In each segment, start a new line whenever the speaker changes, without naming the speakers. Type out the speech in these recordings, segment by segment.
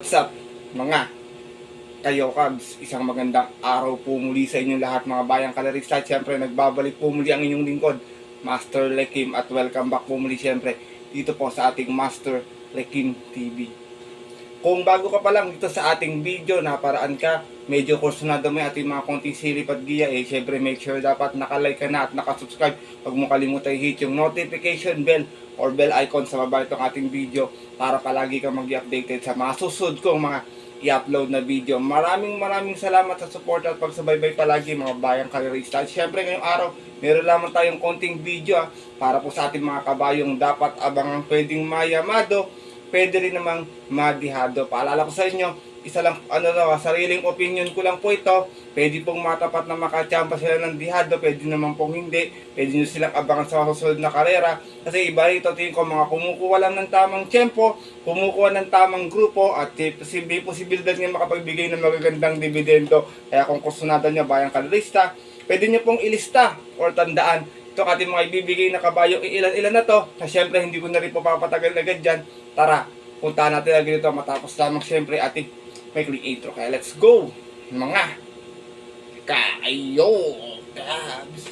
What's up mga kayo Cubs? Isang magandang araw po muli sa inyong lahat mga bayang kalarista. Siyempre nagbabalik po muli ang inyong lingkod, Master Lekim, at welcome back po muli siyempre dito po sa ating Master Lekim TV. Kung bago ka pa lang dito sa ating video, naparaan ka, medyo kursunado mo yung ating mga konting silip at giya, syempre make sure dapat nakalike ka na at nakasubscribe. Huwag mo kalimutan i-hit yung notification bell or bell icon sa baba itong ating video para palagi kang mag-updated sa mga susunod kong mga i-upload na video. Maraming salamat sa support at pagsubaybay palagi mga bayang karirista. At syempre ngayong araw, meron lamang tayong konting video para po sa ating mga kabayong dapat abangang pwedeng mayamado, pwede rin namang madihado. Paalala ko sa inyo, isa lang, sariling opinion ko lang po ito. Pwede pong matapat na makachamba sila ng dihado, pwede naman pong hindi. Pwede nyo silang abangan sa susunod na karera. Kasi iba ito, tingin ko, mga kumukuha lang ng tamang tiyempo, kumukuha ng tamang grupo, at posibilidad nga makapagbigay ng magagandang dividendo. Kaya kung kusunatan nyo bayang kalorista, pwede nyo pong ilista or tandaan ito ating mga ibibigay na kabayo, ilan-ilan na to. Na syempre hindi ko na rin po papatagal agad dyan. Tara, puntahan natin agad ito matapos lamang syempre ating may creator. Kaya let's go mga kayo Cubs.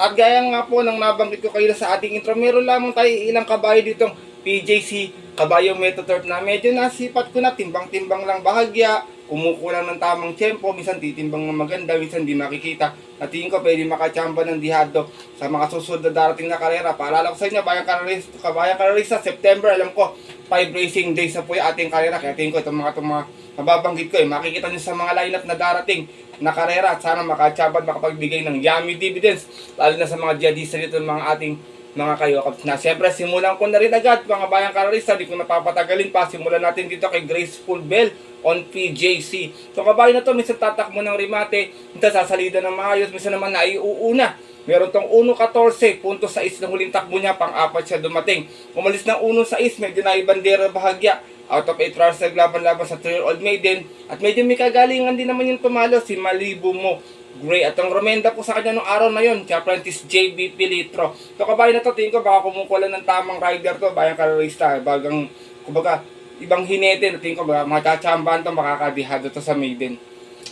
At gaya nga po ng nabanggit ko kayo sa ating intro, meron lamang tayo ilang kabayo ditong PJC Kabayo Metaturf na medyo nasipat ko na, timbang-timbang lang bahagya, kumukulang ng tamang tiyempo, minsan titimbang ng maganda, minsan di makikita. At tingin ko pwede makachamba ng dihado sa mga susunod na darating na karera. Paalala ko sa inyo, Kabayang Karerista, September, alam ko 5 racing days na po yung ating karera. Kaya tingin ko itong mga mababanggit ko makikita nyo sa mga lineup na darating na karera at sana makachamba at makapagbigay ng yummy dividends, lalo na sa mga jihadista dito ng mga ating mga kayo Cubs na. Siyempre, simulan ko na rin agad mga bayang karerista, di ko napapatagalin pa. Simulan natin dito kay Graceful Bell on PJC. So kabayo na to, minsan tatakbo ng remate, minsan sasalida ng maayos, minsan naman naiuuna. Meron tong 1.14, punto 6 ng huling takbo niya, pang-apat siya dumating. Umalis ng 1.6, medyo naibandera bahagya. Out of 8 rounds naglaban-laban sa 3-year-old maiden. At medyo may kagalingan din naman yung tumalo, si Malibu Mo Gray. At ang remenda po sa kanya nung araw na yun, si Apprentice JB Pilitro. So kabayo na to, tingin ko baka kumukuha ng tamang rider to, bayang karerista. Bagang, kumbaga, ibang hinete, tingin ko baka makachambahan to, makakadihado to sa maiden.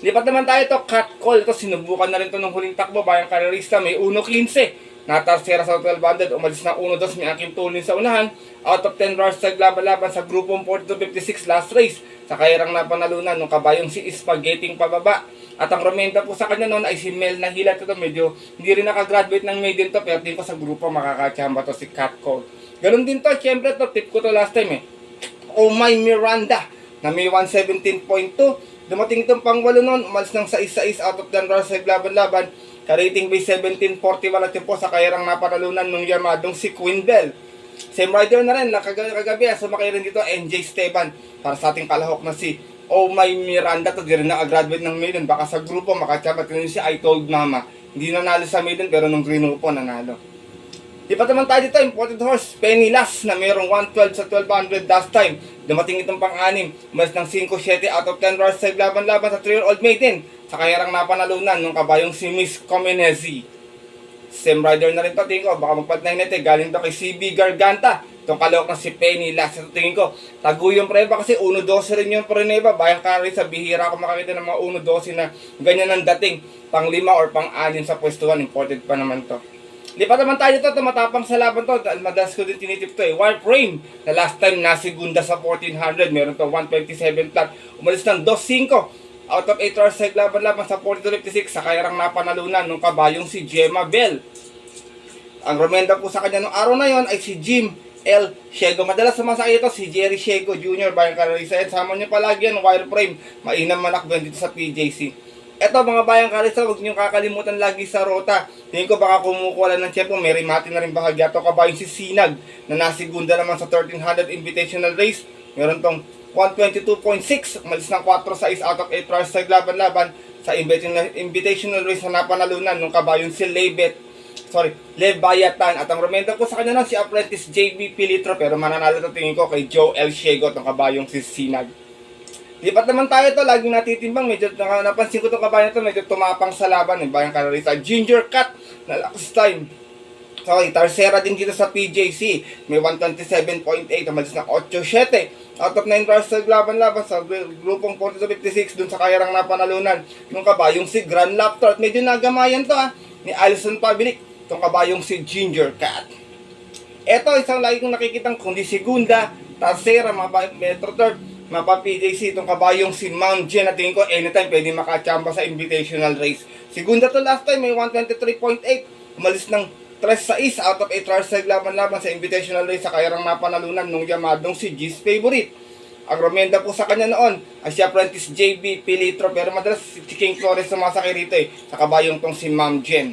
Lipat naman tayo to, cut call. Ito, sinubukan na rin to ng huling takbo, bayang karerista. May 1.15. Natarsera sa 1200, umalis na 1-2, may aking tulin sa unahan. Out of 10 rounds naglaban-laban sa grupong 42-56 last race. Sa kairang napanalunan ng kabayong si Spaghetti pababa. At ang remenda po sa kanya noon ay si Mel Nahila. Ito medyo hindi rin nakagraduate ng maiden to, pero tingin ko sa grupo makakachamba to si Cat Cole. Ganun din to, syempre to, tip ko to last time Oh My Miranda na may 117.2. Dumating itong pang-walo noon, umalis ng 6-6 out of 10 rounds naglaban-laban. Ka-rating by 1741 at yun po sa kairang napanalunan ng yamadong si Queen Bell. Same rider na rin, kagabi, sumakay rin dito NJ Esteban para sa ating kalahok na si Oh My Miranda. To di rin nakagraduate ng maiden, baka sa grupo makachamba. Ito si I Told Mama, hindi nanalo sa maiden pero nung grupo nanalo. Di pa naman tayo dito, imported horse Penny Last na mayroong 112 sa 1200 last time. Dumating itong pang-anim, umalis ng 5-7 out of 10 rounds sa laban-laban sa 3-year-old maiden. Sa kayarang napanalunan ng kabayong si Miss Comenezi. Same rider na rin to, tingin ko, baka magpad na hinete, galing to kay CB Garganta. Itong kalawak na si Penny Last. Ito tingin ko, tago yung preba kasi 1-12 rin yung preneba. Bayang kari sa bihira ako makakita ng mga 1-12 na ganyan ang dating. Pang-5 or pang-6 sa pwestuhan, imported pa naman to. Lipat naman tayo to, tumatapang sa laban to. Madalas ko din tinitip to Warframe, na last time nasigunda sa 1400, meron to 127 flat. Umalis ng 2-5. Out of 8 hours naglaban-laban sa 42-56 sa kairang napanalunan ng kabayong si Gemma Bell. Ang remenda po sa kanya nung araw na yon ay si Jim L. Shego. Madalas sumasakay ito si Jerry Shego Jr. Bayang karerista. Sama nyo palagi yan, Wireframe. Mainam manakben dito sa PJC. Eto mga bayang karerista, huwag nyo kakalimutan lagi sa rota. Tingin ko baka kumukuha lang ng tiyempo. May remati na rin bahagya ito kabayong si Sinag na nasigunda naman sa 1300 Invitational Race. Meron tong 122.6, umalis ng 4-6 out of 8 rounds sa laban-laban sa invitational race na napanalunan ng kabayong si Lebayatan. At ang remenda po sa kanya na si Apprentice JB Pilitro, pero mananalo ito tingin ko kay Joe L. Shego, ng kabayong si Sinag. Lipat naman tayo to, laging natitimbang. Medyo napansin ko itong kabayan to, medyo tumapang sa laban. Bayang Clarissa, Ginger Cat na last time. So, Tarsera din dito sa PJC. May 127.8, umalis ng 8-7. Out of 9 runs sa laban-laban sa grupong 40-56 dun sa kayarang napanalunan. Yung kabayong si Grand Laptor. At medyo nagamayan to ni Alison Pabilik. Itong kabayong si Ginger Cat. Ito, isang lagi kong nakikitang kundi Segunda, Tarsera, mga Metro Third, mga PJC, itong kabayong si Mount Jen, at tingin ko anytime pwede makachamba sa invitational race. Segunda to last time, may 123.8, umalis ng 3-6 out of 8 runs sa laban-laban sa invitational race sa kayarang napanalunan nung yamadong si G's Favorite. Ang romenda po sa kanya noon ay si Apprentice JB Pilitro, pero madalas si King Flores sumasakay rito sa kabayong tong si Mount Jen.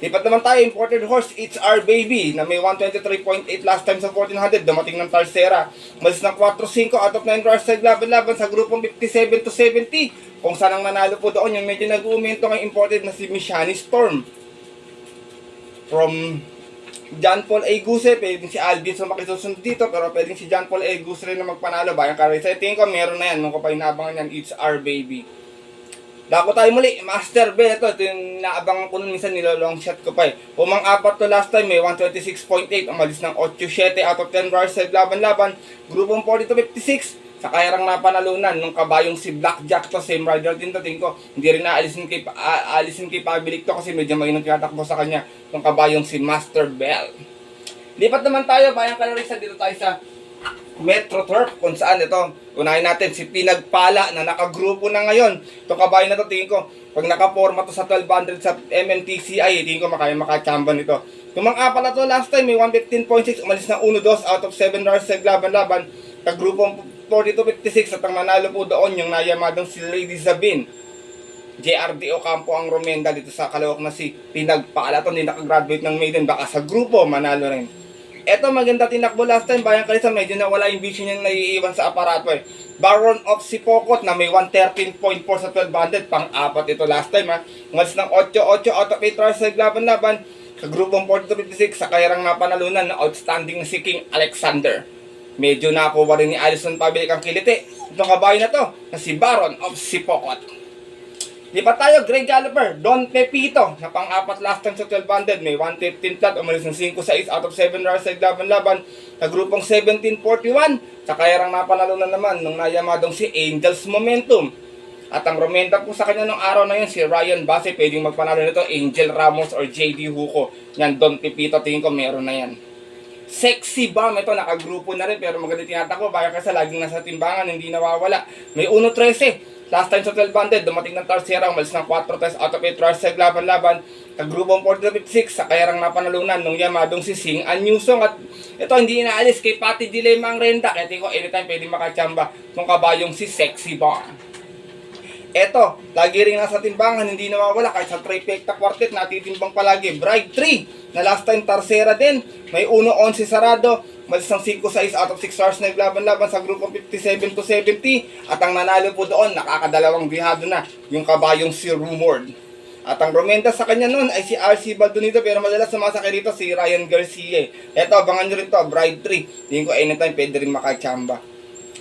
Lipat naman tayo, imported horse, It's Our Baby, na may 123.8 last time sa 1400, dumating ng Tarsera. Malis ng 4-5 out of 9 runs sa laban-laban sa grupong 57-70, kung saan ang nanalo po doon, yung medyo nag-uumento ng imported na si Mishani Storm. From John Paul A. Guse, pwedeng si Alvin sa makisusunod dito, pero pwedeng si John Paul A. Guse rin na magpanalo. Bayang Clarissa, tingin ko meron na yan, nung ko pa inaabangan yan, It's Our Baby. Dako tayo muli, Master Bell. Ito yung naabangan ko nun minsan, nilolong shot ko pa Pumang-apat to last time, may 126.8. Umalis ng 8-7 out of 10 runs sa laban-laban. Grupong 40-56. Sa kayarang napanalunan nung kabayong si Blackjack to, same rider din to. Tingin ko, hindi rin naalisin kay Pabilik to kasi medyo mainong tinatakbo sa kanya nung kabayong si Master Bell. Lipat naman tayo, Bayang Clarissa, dito tayo sa Metro Turf, kung saan ito, unahin natin si Pinagpala na nakagrupo na ngayon. Itong kabayo na to, tingin ko, pag nakaporma to sa 1200 sa MMTCI, tingin ko makachamba nito. Yung mga apat na to last time, may 115.6, umalis ng 1-2 out of 7 runs sa laban-laban. Kagrupong 40-56 at ang manalo po doon yung nayamadong si Lady Zabin. JRD Ocampo ang romenda dito sa Calooc na si Pinagpala. Ito, hindi nakagraduate ng maiden, baka sa grupo manalo rin. Eto, maganda tinakbo last time, Bayang Clarissa, medyo nawala yung vision niya naiiwan sa aparato Baron of Sipokot na may 113.4 sa 1200, pang-apat ito last time Umalis ng 8-8 out of 8 runs sa laban-laban. Sa grupong 40-56, sa kayarang napanalunan na outstanding na si King Alexander. Medyo nakuha rin ni Alison Pabilik ang kiliti. Itong kabayo na to, na si Baron of Sipokot. Lipat tayo, Grey Galloper, Don Pepito, na pang-apat last time sa 1200, may 115 flat, umalis ng 5-6 out of 7 runs sa laban-laban. Sa grupong 1741, sa kayarang napanalunan naman nung nayamadong si Angels Momentum. At ang romenda po sa kanya nung araw na yun, si Ryan Bassey, pwedeng magpanalo nito, Angel Ramos or JD Huco. Yan, Don Pepito, tingin ko meron na yan. Sexy Bomb, ito nakagrupo na rin, pero maganda tinatakbo, baka kasi laging nasa timbangan, hindi nawawala. May 1-13. Last time sa 1200, dumating ng Tarsera, umalis ng 4 test out of 8 runs sa laban-laban. Kagrupong 40-56, sa kayarang napanalunan nung yamadong si Sing Anyusong. At ito, hindi inaalis kay Pati Dilema ang renta. Kaya tingin ko, anytime pwede makachamba nung kabayong si Sexy Bomb. Ito, lagi rin nasa timbangan, hindi nawawala. Kahit sa trifecta quartet, natitimbang palagi. Bride 3, na last time Tarsera din. May 1-11 sarado. Malis ng 5-6 out of 6 stars na naglaban-laban sa grupong 57-70. At ang nanalo po doon, nakakadalawang bihado na, yung kabayong si Rumored. At ang romenda sa kanya noon ay si RC Baldonito, pero madalas sumasakay rito si Ryan Garcia. Ito, abangan nyo rin to, Bride 3. Tingin ko anytime pwede rin makachamba.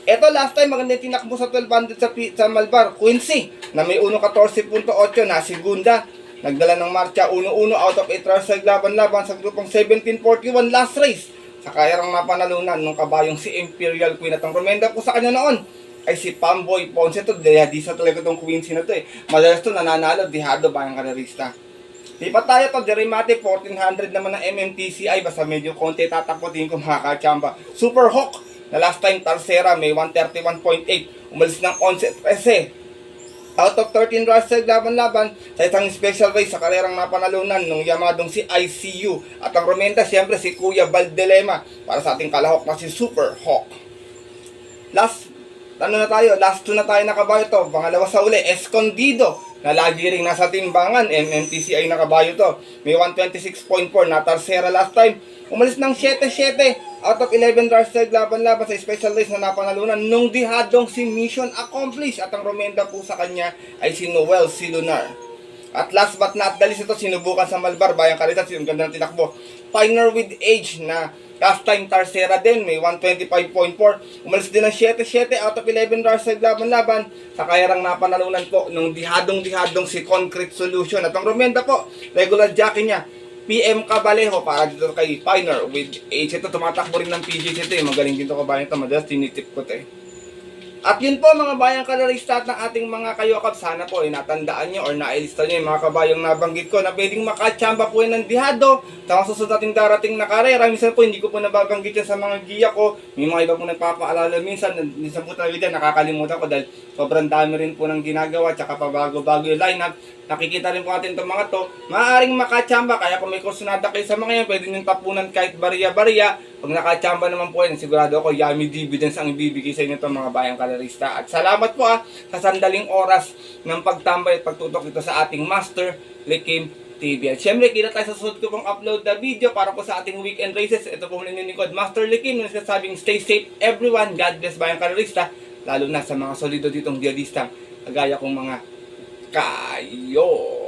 Ito, last time maganda tinakbo sa 1200 sa Malbar, Quincy, na may 1-14.8 na Segunda. Nagdala ng marcha 1-1 out of 8 runs sa laban-laban sa grupong 1741 last race. Sa kayarang napanalunan nung kabayong si Imperial Queen. At ang romenda po sa kanya noon ay si Pamboy Ponce. Ito, dihadisa talaga itong Quincy na ito Madalas ito nananalo, dihado Bayang Clarissa. Lipat tayo to, Derimate 1400 naman ng MMTCI. Basta medyo konti tatakbo, tingin ko makakachamba. Super Hawk, na last time Tarsera, may 131.8. Umalis ng 11-13. Out of 13 runs sa laban-laban sa isang special race sa karerang napanalunan nung yamadong si ICU. At ang romenta siyempre si Kuya Valdelema para sa ating kalahok na si Super Hawk. Last 2 na tayo nakabayo to. Pangalawa sa uli, Escondido, na lagi ring nasa timbangan. MMTCI nakabayo to. May 126.4 na Tarsera last time. Umalis ng 7-7 out of 11 runs sa laban-laban sa special race na napanalunan nung dihadong si Mission Accomplished. At ang romenda po sa kanya ay si Noel Silunar. At last but not the least, ito sinubukan sa Malbar, Bayang Clarissa, yung ganda ng tinakbo. Pioneer with Age na Last time, Tarsera din, may 125.4. Umalis din ng 7-7 out of 11 runs sa laban-laban. Sa kayarang napanalunan po nung dihadong-dihadong si Concrete Solution. At ang Romenda po, regular jockey niya, PM Cabalejo para dito kay Pioneer with age. Ito, tumatakbo rin ng PGC ito. Magaling dito kabayan ito. Madalas tinitip ko ito eh. At yun po mga bayang kalarista ng ating mga kayokap. Sana po natandaan nyo or nailista nyo yung mga kabayang nabanggit ko na pwedeng makachamba po yan ng dihado sa mga susunod nating darating na karera. Minsan po hindi ko po nababanggit yan sa mga giya ko. May mga iba po nagpapaalala minsan po talaga dyan nakakalimutan ko dahil sobrang dami rin po ng ginagawa tsaka pabago-bago yung lineup. Nakikita rin po natin itong mga to. Maaaring makachamba kaya kung may kursunada kayo sa mga yan pwede nyo tapunan kahit bariya-bariya. Pag nakachamba naman po yan, sigurado ako yummy dividends ang ibibigay sa inyo itong mga bayang kalarista. At salamat po sa sandaling oras ng pagtambay at pagtutok ito sa ating Master Likim TV. At syempre, kita tayo sa susunod ko pong upload na video para po sa ating weekend races. Ito po muli ninikod, Master Likim, na nagsasabing stay safe everyone, God bless bayang kalarista, lalo na sa mga solido ditong diadistang kagaya kong mga kayo.